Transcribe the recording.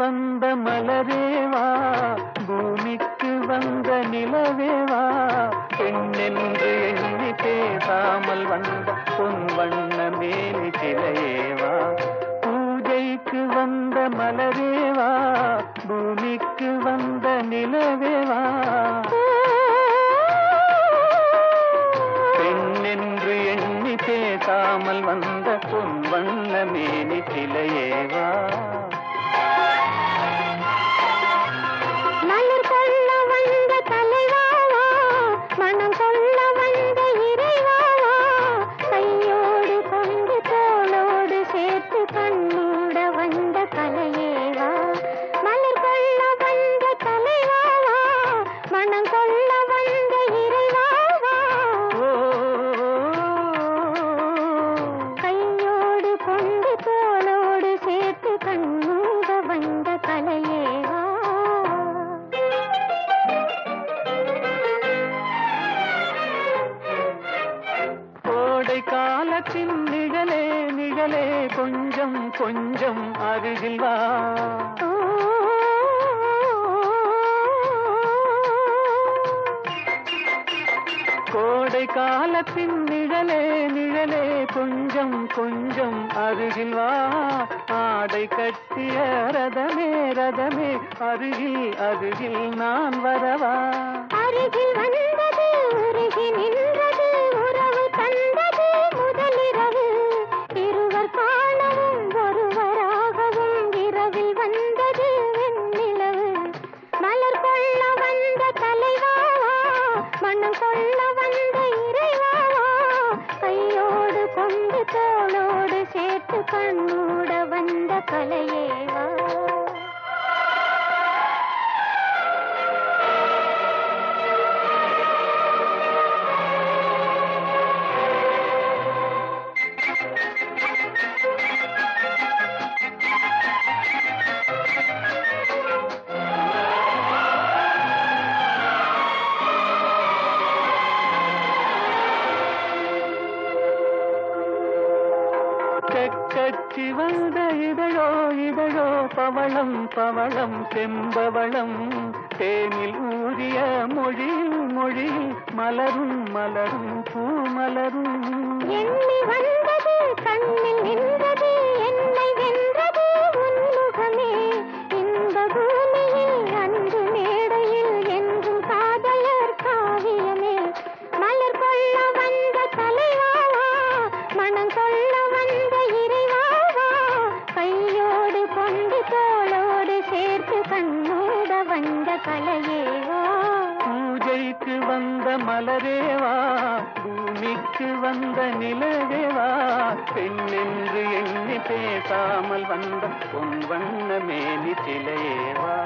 வந்த மலரேவா, பூமிக்கு வந்த நிலவேவா, பெண்ணென்று எண்ணி பேசாமல் வந்த பொன் வண்ண மேனி சிலையேவா, பூஜைக்கு வந்த மலரேவா, பூமிக்கு வந்த நிலவேவா, பெண்ணென்று எண்ணி பேசாமல் வந்த பொன் வண்ண மேனி சிலையேவா. மலர் கொள்ள வந்த தலைவாவா, மனம் கொள்ள வந்த இறைவாவா, கையோடு கொண்டு தோளோடு சேர்த்து கண்ணூட வந்த கலையேவா. மலர் கொள்ள வந்த தலைவாவா, மனம் கொள்ள வந்த இறைவாவா, கையோடு கொண்டு தோளோடு சேர்த்து கண்ணூட வந்த கலையேவா. கோடை காலத்தின் நிழலே நிழலே கொஞ்சம் கொஞ்சம் அருகில் வா, கோடை காலத்தின் நிழலே நிழலே கொஞ்சம் கொஞ்சம் அருகில் வா, ஆடை கட்டிய ரதமே ரதமே அருகில் அருகில் நான் வரவா. அருகில் வந்தது உருகி நின்றது உறவு தந்தது முதலிரவு, இருவர் காணவும் ஒருவராகவும் இரவில் வந்தது வெண்ணிலவு. மலர் கொள்ள வந்த தலைவாவா, மனம் கொள்ள வந்த இறைவாவா, கையோடு கொண்டு தோளோடு சேர்த்து கண்ணூட வந்த கலையேவா. கச்சி வந்த இதழோ இதழோ பவளம் பவளம் செம்பவளம், தேனில் ஊறிய மொழியில் மொழியில் மலரும் மலரும் பூமலரும். எண்ணி வந்தது கண்ணில் நின்றது என்னை வென்றது உன்முகமே, இந்த பூமியில் அன்பு மேடையில் என்றும் காதலர் காவியமே. மலர் கொள்ள வந்த தலைவாவா, மனம் கொள்ள வந்த இறைவாவா, கையோடு கொண்டு தோளோடு சேர்த்து கண்ணோட வந்த கலையேவா. பூஜைக்கு வந்த மலரேவா, பூமிக்கு வந்த நிலவேவா, பெண்ணென்று எண்ணி பேசாமல் வந்த பொன் வண்ண மேனி சிலையேவா.